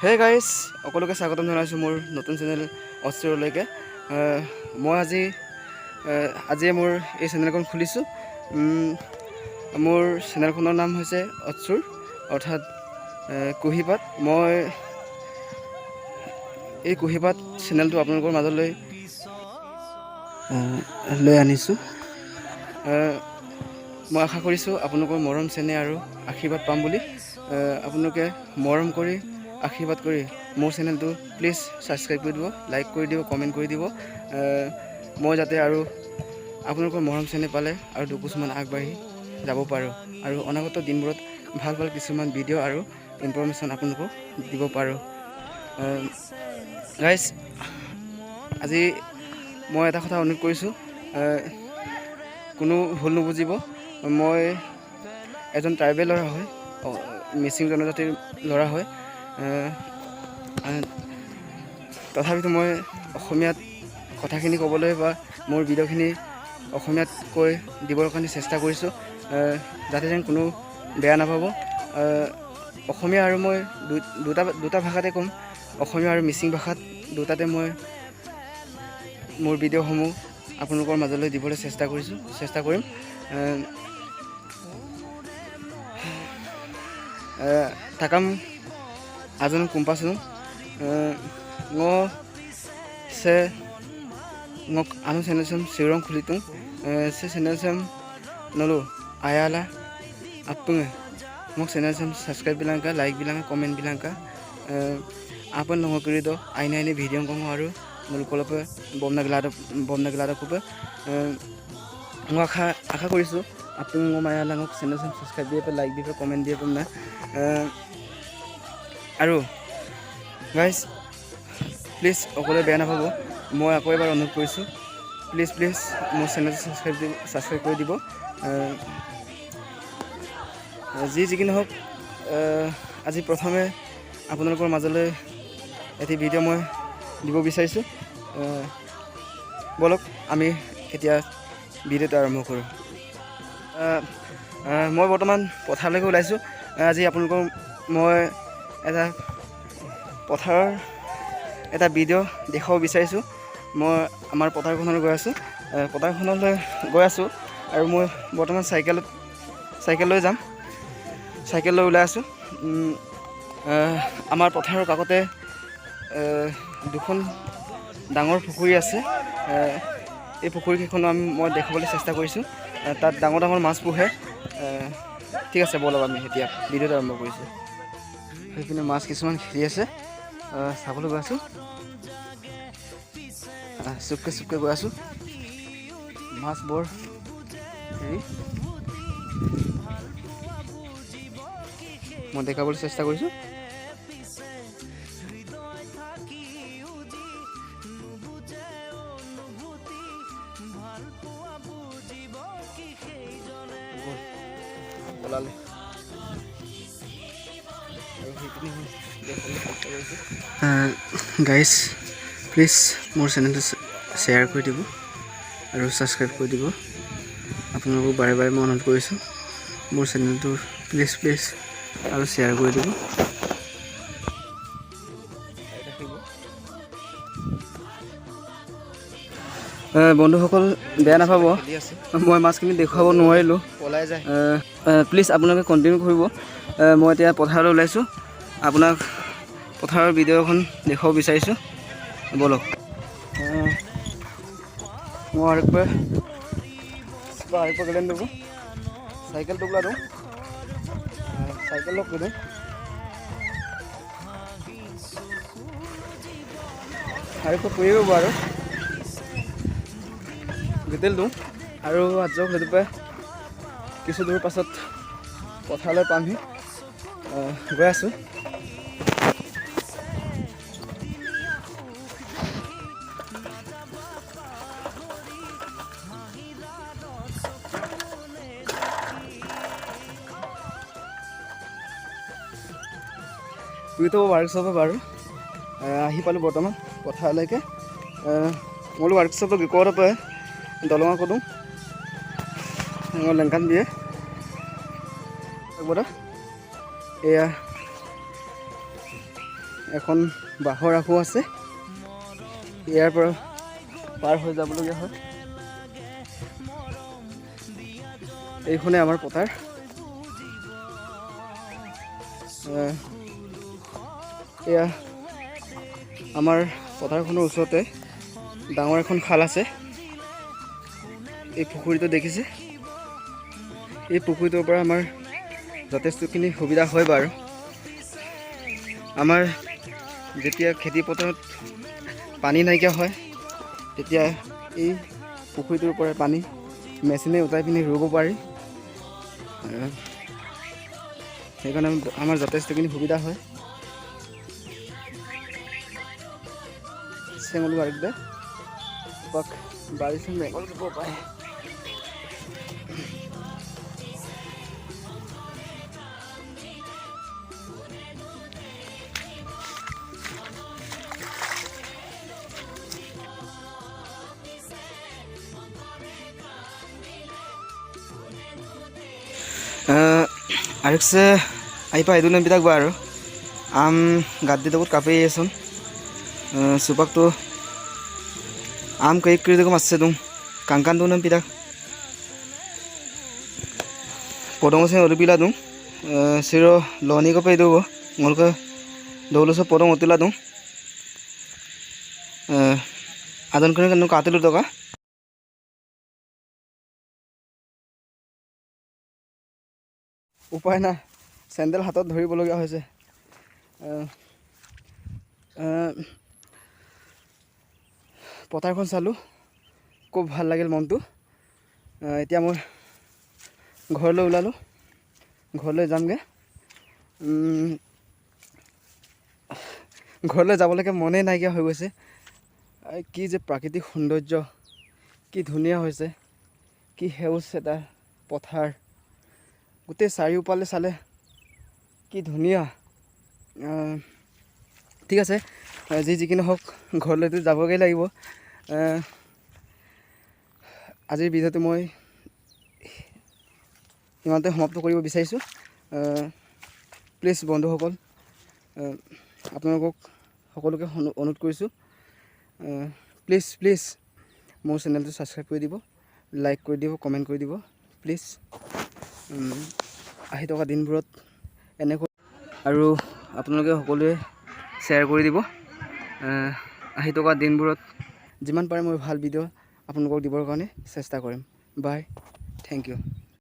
Hey guys, সকলোকে স্বাগতম জনাইছোঁ মোৰ নতুন চেনেল অস্ত্ৰলৈকে। মই আজিয়ে মোৰ এই চেনেলখন খুলিছোঁ। মোৰ চেনেলখনৰ নাম হৈছে অস্ত্ৰৰ অৰ্থাৎ কুঁহিপাত। মই এই কুঁহিপাত চেনেলটো আপোনালোকৰ মাজলৈ লৈ আনিছোঁ। মই আশা কৰিছোঁ আপোনালোকৰ মৰম চেনেহ আৰু আশীৰ্বাদ পাম বুলি। আপোনালোকে মৰম কৰি আশীৰ্বাদ কৰি মোৰ চেনেলটো প্লিজ ছাবস্ক্ৰাইব কৰি দিব, লাইক কৰি দিব, কমেণ্ট কৰি দিব। মই যাতে আৰু আপোনালোকৰ মৰম চেনেহ পালে আৰু দুখোজমান আগবাঢ়ি যাব পাৰোঁ আৰু অনাগত দিনবোৰত ভাল ভাল কিছুমান ভিডিঅ' আৰু ইনফৰমেশ্যন আপোনালোকক দিব পাৰোঁ। গাইজ, আজি মই এটা কথা অনুৰোধ কৰিছোঁ, কোনো ভুল নুবুজিব। মই এজন ট্ৰাইবেল ল'ৰা হয়, মিচিং জনজাতিৰ ল'ৰা হয়। তথাপিতো মই অসমীয়াত কথাখিনি ক'বলৈ বা মোৰ ভিডিঅ'খিনি অসমীয়াত কৈ দিবৰ কাৰণে চেষ্টা কৰিছোঁ, যাতে যেন কোনো বেয়া নাপাব। অসমীয়া আৰু মই দুটা ভাষাতে ক'ম, অসমীয়া আৰু মিচিং ভাষাত দুটাতে মই মোৰ ভিডিঅ'সমূহ আপোনালোকৰ মাজলৈ দিবলৈ চেষ্টা কৰিম। takam azan kumpasu ngo se ngok anu channel sam sirong khulitung se channel sam nolo ayala apung ngok channel sam subscribe bilangka, like bilangka, comment bilangka apan longo kiri do aina video ngong aru mulkolope bomna gelada kupe ngo akha korisu apung ngo ayala ngok channel sam subscribe দিয়ে, like দিয়ে, comment দিয়ে না। আৰু guys please অকলে বেয়া নাপাব, মই আকৌ এবাৰ অনুৰোধ কৰিছোঁ, প্লিজ মোৰ চেনেলটো ছাবস্ক্ৰাইব কৰি দিব। যি নহওক, আজি প্ৰথমে আপোনালোকৰ মাজলৈ এটি ভিডিঅ' মই দিব বিচাৰিছোঁ। বলক আমি এতিয়া ভিডিঅ'টো আৰম্ভ কৰোঁ। মই বৰ্তমান পথাৰলৈকে ওলাইছোঁ। আজি আপোনালোকক মই পথাৰৰ এটা ভিডিঅ' দেখাব বিচাৰিছোঁ। মই আমাৰ পথাৰখনলৈ গৈ আছোঁ আৰু মই বৰ্তমান চাইকেল লৈ যাম, চাইকেল লৈ ওলাই আছোঁ। আমাৰ পথাৰৰ কাষতে দুখন ডাঙৰ পুখুৰী আছে। এই পুখুৰীকেইখন মই দেখাবলৈ চেষ্টা কৰিছোঁ। তাত ডাঙৰ মাছ পোহে। ঠিক আছে, বলক আমি এতিয়া ভিডিঅ'টো আৰম্ভ কৰিছোঁ। সেইপিনে মাছ কিছুমান খেলি আছে, চাবলৈ গৈ আছোঁ। চুপকে গৈ আছোঁ। মাছ বৰ হেৰি মই দেখাবলৈ চেষ্টা কৰিছোঁ। গাইজ প্লিজ মোৰ চেনেলটো শ্বেয়াৰ কৰি দিব আৰু ছাবস্ক্ৰাইব কৰি দিব। আপোনালোকক বাৰে মই অনুৰোধ কৰিছোঁ, মোৰ চেনেলটো প্লিজ আৰু শ্বেয়াৰ কৰি দিব। বন্ধুসকল বেয়া নাপাব, মই মাছখিনি দেখুৱাব নোৱাৰিলোঁ। প্লিজ আপোনালোকে কণ্টিনিউ কৰিব। মই এতিয়া পথাৰলৈ ওলাইছোঁ, আপোনাক পথাৰৰ ভিডিঅ' এখন দেখুৱাব বিচাৰিছোঁ। বলক মই আরেকবার গেলেন দেবো, সাইকেল টুকলা দো, সাইকেল লগ করে আরেকবার পুড়িয়ে দেবো আৰু গেটেল দিওঁ আৰু আজক সেইটোপাই কিছু দূৰ পাছত পথাৰলৈ পামহি। গৈ আছোঁ। তো ৱাৰ্কশ্বপে বাৰু আহি পালোঁ বৰ্তমান পথাৰলৈকে। মই ৱাৰ্কশ্বপৰ বিপদৰ পৰা দলঙৰ কদোঁ লেংকান দিয়ে এয়া এখন বাঁহৰ ৰাখো আছে, ইয়াৰ পৰা পাৰ হৈ যাবলগীয়া হয়। এইখনে আমাৰ পথাৰ। এয়া আমাৰ পথাৰখনৰ ওচৰতে ডাঙৰ এখন খাল আছে। এই পুখুৰীটো দেখিছে, এই পুখুৰীটোৰ পৰা আমাৰ যথেষ্টখিনি সুবিধা হয় বাৰু। আমাৰ যেতিয়া খেতি পথাৰত পানী নাইকিয়া হয়, তেতিয়া এই পুখুৰীটোৰ পৰা পানী মেচিনে উঠাই পিনি ৰুব পাৰি। সেইকাৰণে আমাৰ যথেষ্টখিনি সুবিধা হয়। চেঙুল বাৰীতে বাৰিষা মেঘল দিব পাৰে। Arikse aipa idulem pitak baru am gaddi takut kape yeson supak tu am kayak kiri tu masih dong kangkan tu nem pitak podong se ori pila dong siro loni ko pe do ngol ka dolo se podong otila dong adon kene kan katilu to ka উপায় নাই, sandal হাতত ধৰিবলগীয়া হৈছে। পথাৰখন চালোঁ, খুব ভাল লাগিল মনটো। এতিয়া মই ঘৰলৈ ওলালোঁ, ঘৰলৈ যামগৈ। ঘৰলৈ যাবলৈকে মনেই নাইকিয়া হৈ গৈছে। কি যে প্ৰাকৃতিক সৌন্দৰ্য, কি ধুনীয়া হৈছে, কি সেউজ এটা পথাৰ। গোটেই চাৰিওফালে চালে কি ধুনীয়া। ঠিক আছে, যি কি নহওক ঘৰলৈতো যাবগৈ লাগিব। আজিৰ ভিডিঅ'টো মই ইমানতে সমাপ্ত কৰিব বিচাৰিছোঁ। প্লিজ বন্ধুসকল, আপোনালোকক সকলোকে অনুৰোধ কৰিছোঁ, প্লিজ মোৰ চেনেলটো ছাবস্ক্ৰাইব কৰি দিব, লাইক কৰি দিব, কমেণ্ট কৰি দিব প্লিজ। আহি থকা দিনবোৰত এনেকৈ আৰু আপোনালোকে সকলোৱে শ্বেয়াৰ কৰি দিব। আহি থকা দিনবোৰত যিমান পাৰে মই ভাল ভিডিঅ' আপোনালোকক দিবৰ কাৰণে চেষ্টা কৰিম। বাই, থেংক ইউ।